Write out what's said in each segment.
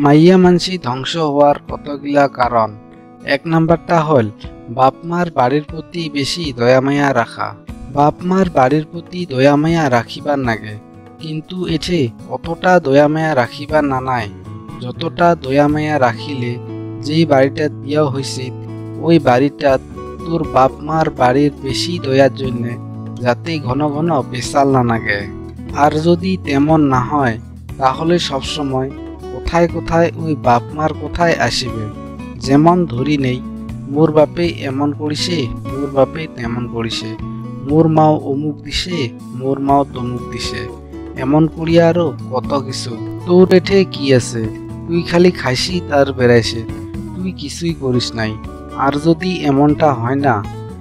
মাইয়া মানসি ধ্বংস হওয়ার কতগুলা কারণ। এক নাম্বারটা হল বাপ মার বাড়ির প্রতি বেশি দয়ামায়া রাখা। বাপ মার বাড়ির প্রতি দয়ামায়া রাখিবার নাগে, কিন্তু এঠে অতটা দয়ামায়া রাখিবার না নাই যতটা দয়ামায়া রাখিলে যেই বাড়িটাত বিয়া হয়েছে ওই বাড়িটাত তোর বাপ মার বাড়ির বেশি দয়ার জন্যে, যাতে ঘন ঘন পেশাল না লাগে। আর যদি তেমন না হয় তাহলে সবসময় কোথায় কোথায় ওই বাপ মার কোথায় আসিবে। যেমন ধরি নেই, মোর বাপে এমন করিছে, মোর বাপে তেমন করিছে, মোর মাও অমুক দিছে, মোর মাও তমুক দিছে, এমন করিয়া আরো কত কিছু। তোর এঠে কি আছে? তুই খালি খাইছি তার বেড়াইছে, তুই কিছুই করিস নাই। আর যদি এমনটা হয় না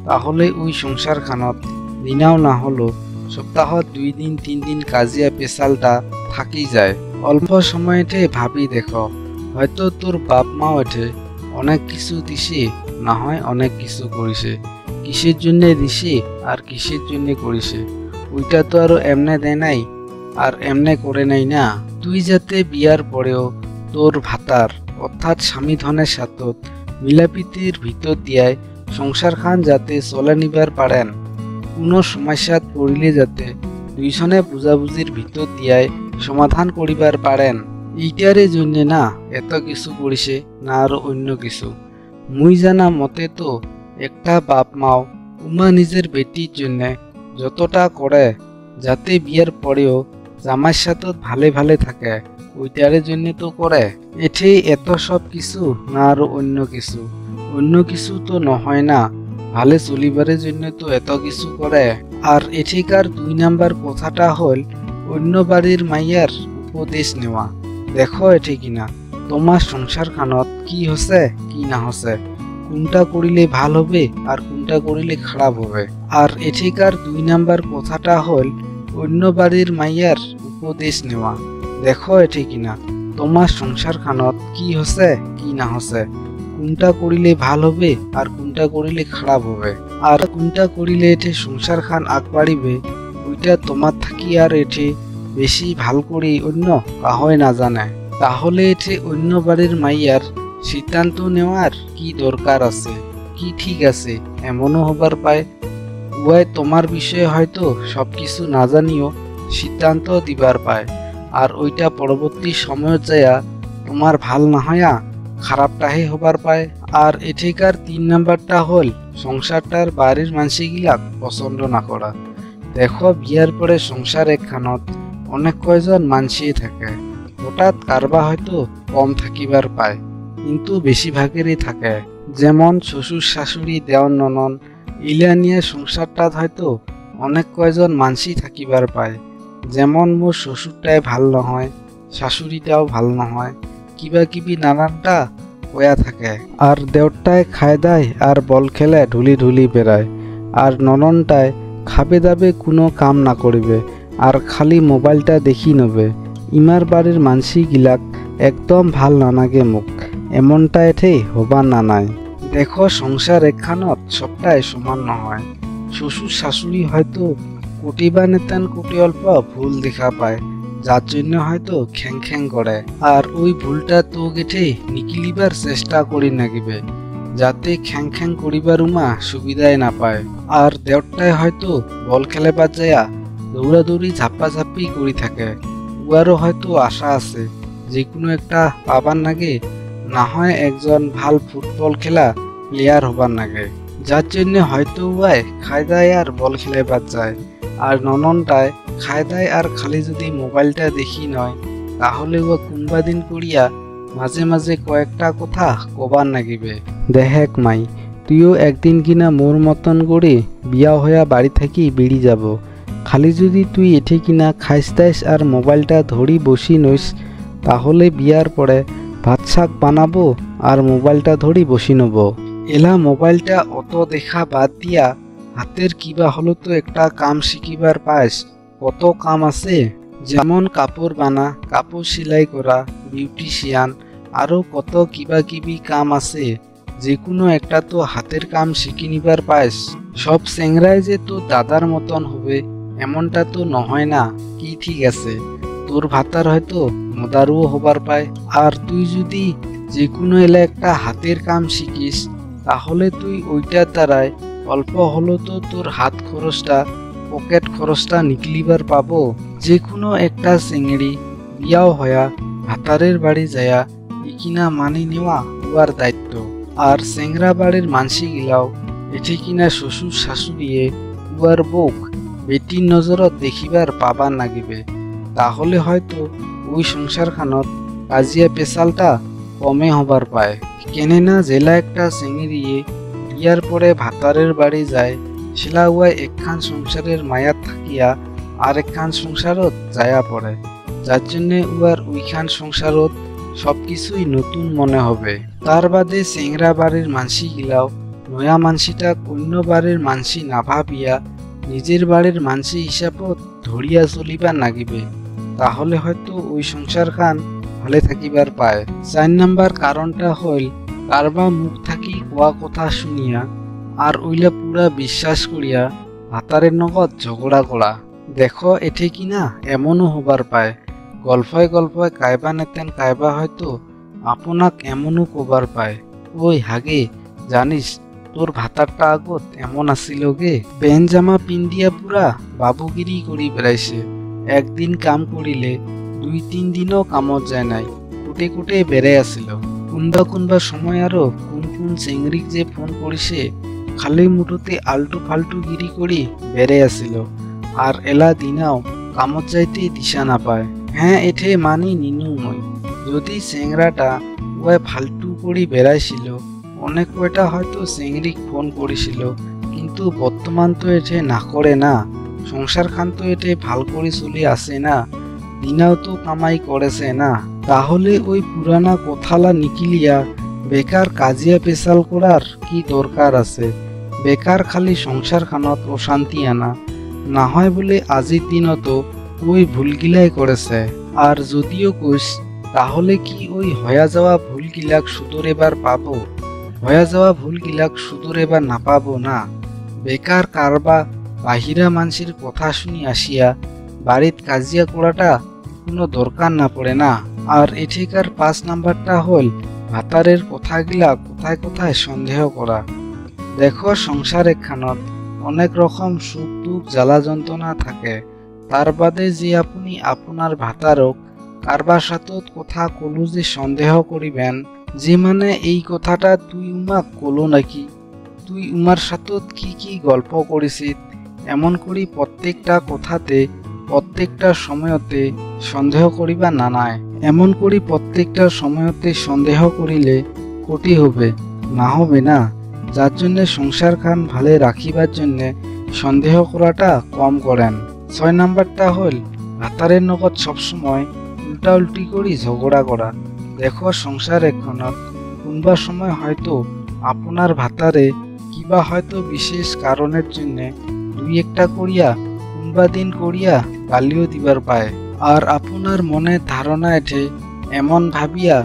তাহলে ওই সংসার খানত দিনাও না হলো সপ্তাহত 2 দিন 3 দিন কাজিয়া পেশালটা থাকি যায়। অল্প সময়তে ভাবি দেখো, হয়তো তোর বাপ মাও এঠে অনেক কিছু দিছে, না হয় অনেক কিছু করিছে। কিসের জন্য দিছে আর কিসের জন্য করিছে ওইটা তো আরো এমনে দেয় নাই আর এমনে করে নাই না। তুই যাতে বিয়ার পরেও তোর ভাতার অর্থাৎ স্বামী ধনের সাথত মিলাপিতির ভিতর দিয়ায় সংসার খান যাতে চলে নিবার পারেন, কোনো সমস্যাত পড়িলে যাতে দুইজনে বুঝাবুঝির ভিতর দিয়ায় সমাধান করিবার পারেন, এইটারে জন্য না এত কিছু করিছে না আরো অন্য কিছু। মুই জানা মতে তো একটা বাপ মাও উমা নিজের বেটির জন্য যতটা করে যাতে বিয়ের পরেও জামাইর সাথে ভালে ভালে থাকে ওইটারে জন্য তো করে। এঠে এত সব কিছু না আরো অন্য কিছু। অন্য কিছু তো নহয় না, ভালে চলিবারের জন্য তো এত কিছু করে। আর এঠিকার 2 নাম্বার কথাটা হল অন্য বাড়ির মাইয়ার উপদেশ নেওয়া। দেখো এঠে কিনা তোমার সংসার খানত কি হচ্ছে কি না হচ্ছে, কোনটা করিলে ভাল হবে আর কোনটা করিলে খারাপ হবে। আর এঠিকার 2 নাম্বার কথাটা হল অন্য বাড়ির মাইয়ার উপদেশ নেওয়া। দেখো এঠে কিনা তোমার সংসার খানত কি হচ্ছে কি না হচ্ছে, কোনটা করিলে ভাল হবে আর কোনটা করিলে খারাপ হবে। আর কোনটা করিলে এঠে সংসার খান আগবাড়িবে ওইটা তোমার থাকি আর এঠে বেশি ভাল করি অন্য কাহয় না জানে। তাহলে এঠে অন্য বাড়ির মাইয়ার সিদ্ধান্ত নেওয়ার কি দরকার আছে? কি ঠিক আছে? এমনও হবার পায় উহাই তোমার বিষয়ে হয়তো সবকিছু না জানিও সিদ্ধান্ত দিবার পায়, আর ওইটা পরবর্তী সময় যায়া তোমার ভাল না হইয়া খারাপটাহে হবার পায়। আর এঠিকার 3 নাম্বারটা হল সংসারটার বাড়ির মানসিগিলাক পছন্দ না করা। দেখো বিয়ার পরে সংসার একখানত অনেক কয়জন মানসি থাকে, হঠাৎ কারবা হয়তো কম থাকিবার পায় কিন্তু বেশিরভাগেরই থাকে। যেমন শ্বশুর শাশুড়ি দেওয়ান ননন ইলা নিয়ে সংসারটাত হয়তো অনেক কয়জন মানসি থাকিবার পায়। যেমন মোর শ্বশুরটাই ভাল নহয়, শাশুড়িটাও ভাল নহয়, কিবা কিবি নানানটা কয়া থাকে। আর দেওরটায় খায় দায় আর বল খেলে ঢুলি ঢুলি বেড়ায়, আর নননটায় খাবে দাবে কোনো কাম না করিবে আর খালি মোবাইলটা দেখি নেবে। ইমার বাড়ির মানসি গিলাক একদম ভাল নানাগে মুখ, এমনটা এঠে হবার না নাই। দেখো সংসার একখানত সবটাই সমান নহয়। শ্বশুর শাশুড়ি হয়তো কোটি বা নেতান কোটি অল্প ভুল দেখা পায়, যার জন্য হয়তো খ্যাং খ্যাং করে। আর ওই ভুলটা তো গেঠে নিকিলিবার চেষ্টা করি নাগিবে যাতে খ্যাং খ্যাং করিবার উমা সুবিধায় না পায়। আর দেওরটায় হয়তো বল খেলেবার যায়া দৌড়াদৌড়ি ঝাপ্পাঝাপ্পি করি থাকে, উয়ারও হয়তো আশা আছে যে কোনো একটা পাবার নাগে, না হয় একজন ভাল ফুটবল খেলা প্লেয়ার হবার নাগে, যার জন্য হয়তো উয়ায় খায় দায় আর বল খেলেবার যায়। আর নননটায় খায় দায় আর খালি যদি মোবাইলটা দেখি নয় তাহলে উয়া কোনবা দিন করিয়া মাঝে মাঝে কয়েকটা কথা কবার নাগিবে। দেহেক মাই, তুইও একদিন কিনা মোর মতন করে বিয়া হইয়া বাড়ি থাকি বেড়ি যাব। খালি যদি তুই এঠে কিনা খাইস দাইস আর মোবাইলটা ধরি বসি নইস তাহলে বিয়ার পরে ভাত শাক বানাবো আর মোবাইলটা ধরি বসি নেব। এলা মোবাইলটা অত দেখা বাদ দিয়া হাতের কিবা হলো তো একটা কাম শিখিবার পাস, কত কাম আছে। যেমন কাপড় বানা, কাপড় সেলাই করা, বিউটিশিয়ান, আরো কত কিবা কিবি কাম আছে। যে কোনো একটা তো হাতের কাম শিখি নিবার পাস। সব চেংরাই যে তো দাদার মতন হবে এমনটা তো নহয় না। কি ঠিক আছে, তো তোর ভাতার হয়তো মদারুও হবার পায়। আর তুই যদি যে কোনো এলা একটা হাতের কাম শিখিস তাহলে তুই ওইটার দ্বারাই অল্প হলো তো তোর হাত খরচটা পকেট খরচটা নিকলিবার পাবো। যে কোনো একটা চিংড়ি বিয়াও হয়া ভাতারের বাড়ি যায়া ইকিনা মানি নেওয়া উয়ার দায়িত্ব। আর চেংরা বাড়ির মানসি গিলাও এটি কিনা শ্বশুর শাশুড়িয়ে উয়ার বউক বেটির নজরত দেখিবার পাবার নাগিবে। তাহলে হয়তো ওই সংসারখানত কাজিয়া পেশালটা কমে হবার পায়। কেননা জেলা একটা চিংড়িয়ে বিয়ার পরে ভাতারের বাড়ি যায় সেলা উয়াই একখান সংসারের মায়াত থাকিয়া আর একখান সংসারত যায়া পড়ে, যার জন্যে উয়ার ওইখান সংসারত সবকিছুই নতুন মনে হবে। তার বাদে চেংরা বাড়ির মানসি গিলাও নয়া মানসিটা অন্য বাড়ির মানসি না ভাবিয়া নিজের বাড়ির মানসি হিসাবত ধরিয়া চলিবার নাগিবে। তাহলে হয়তো ওই সংসার খান ভালে থাকিবার পায়। 4 নাম্বার কারণটা হইল কারবা মুখ থাকি কোয়া কথা শুনিয়া আর ওইলা পুরা বিশ্বাস করিয়া ভাতারের নগদ ঝগড়া করা। দেখো এঠে কিনা এমনও হবার পায় গল্পয় গল্পয় কাইবা নেতেন কাইবা হয়তো আপনাক এমনও কবার পায়, ওই হাগে জানিস তোর ভাতারটা আগত এমন আসিল গে, পেন জামা পিন্দিয়া পুরা বাবুগিরি করি বেড়াইছে। একদিন কাম করিলে 2-3 দিনও কামত যায় নাই, কুটে কুটে বেড়ে আসিল। কোনবা সময় আরো কোন চেংড়িক যে ফোন করিছে খালি মুঠোতে আলটু ফালটু গিরি করি বেড়ে আসিল। আর এলা দিনাও কামত যাইতে দিশা না পায়। হ্যাঁ এঠে মানি নিনু মই, যদি চেংরাটা ওয়াই ফালতু করি বেড়াইছিল অনেক কয়টা হয়তো চেংড়িক ফোন করিছিল, কিন্তু বর্তমান তো এঠে না করে না, সংসার খান তো এঠে ভাল করে চলি আসে না, দিনাও তো কামাই করেছে না। তাহলে ওই পুরানা কথালা নিকিলিয়া বেকার কাজিয়া পেশাল করার কি দরকার আছে? বেকার খালি সংসার খানত অশান্তি আনা, না হয় বলে আজির দিনত ওই ভুলগিলাই করেছে। আর যদিও কইস তাহলে কি ওই হয়া যাওয়া ভুলগিলাক সুদরেবার পাবো? হয়া যাওয়া ভুলগিলাক সুদরেবার না পাবো না। বেকার কারবা বাহিরা মানুষের কথা শুনি আসিয়া বাড়িত কাজিয়া করাটা কোনো দরকার না পড়ে না। আর এঠিকার 5 নাম্বারটা হল ভাতারের কথাগিলা কোথায় কোথায় সন্দেহ করা। দেখো সংসার একখানত অনেক রকম সুখ দুঃখ জ্বালা যন্ত্রণা থাকে, তার বাদে যে আপনি আপনার ভাতারক কারবার সাথত কথা কলু যে সন্দেহ করিবেন, যে মানে এই কথাটা তুই উমাক কলো নাকি, তুই উমার সাথত কি কি গল্প করিছিস, এমন করি প্রত্যেকটা কথাতে প্রত্যেকটা সময়তে সন্দেহ করিবা না নাই। এমন করি প্রত্যেকটা সময়তে সন্দেহ করিলে ক্ষতি হবে না হবে না, যার জন্য সংসার খান ভালে রাখিবার জন্য সন্দেহ করাটা কম করেন। 6 নাম্বারটা হল ভাতারের নগদ সবসময় উল্টা উল্টি করি ঝগড়া করা। দেখো সংসার এখনত কোনবা সময় হয়তো আপনার ভাতারে কিবা হয়তো বিশেষ কারণের জন্য 2-1টা করিয়া কোনবা দিন করিয়া গালিও দিবার পায়। আর আপনার মনে ধারণা এঠে এমন ভাবিয়া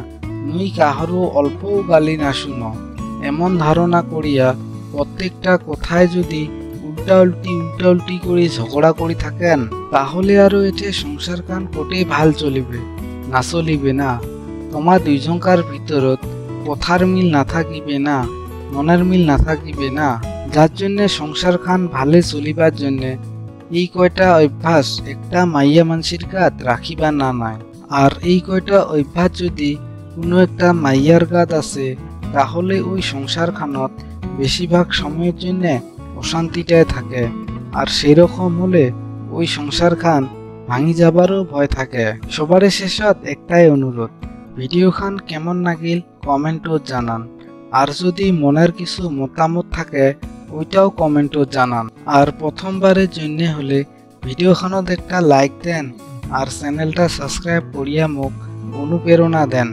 মুই কাহারও অল্পও গালি না শুনো, এমন ধারণা করিয়া প্রত্যেকটা কথায় যদি উল্টা উল্টি করে ঝগড়া করি থাকেন তাহলে আরো এঠে সংসার খান কোটে ভাল চলিবে না চলিবে না। তোমার দুইজনকার ভিতরত কথার মিল না থাকিবে না, মনের মিল না থাকিবে না, যার জন্যে সংসার খান ভালে চলিবার জন্যে এই কয়টা অভ্যাস একটা মাইয়া মানসির গাত রাখিবা না নাই। আর এই কয়টা অভ্যাস যদি কোনো একটা মাইয়ার গাত আছে তাহলে ওই সংসার খানত বেশিরভাগ সময়ের জন্য অশান্তিটাই থাকে। আর সেরকম হলে ওই সংসার খান ভাঙি যাবারও ভয় থাকে। সবার শেষত একটাই অনুরোধ, ভিডিও খান কেমন লাগিল কমেন্টত জানান, আর যদি মনের কিছু মতামত থাকে ওইটাও কমেন্টত জানান। আর প্রথমবারের জন্য হলে ভিডিওখানত একটা লাইক দেন আর চ্যানেলটা সাবস্ক্রাইব করিয়া মোক অনুপ্রেরণা দেন।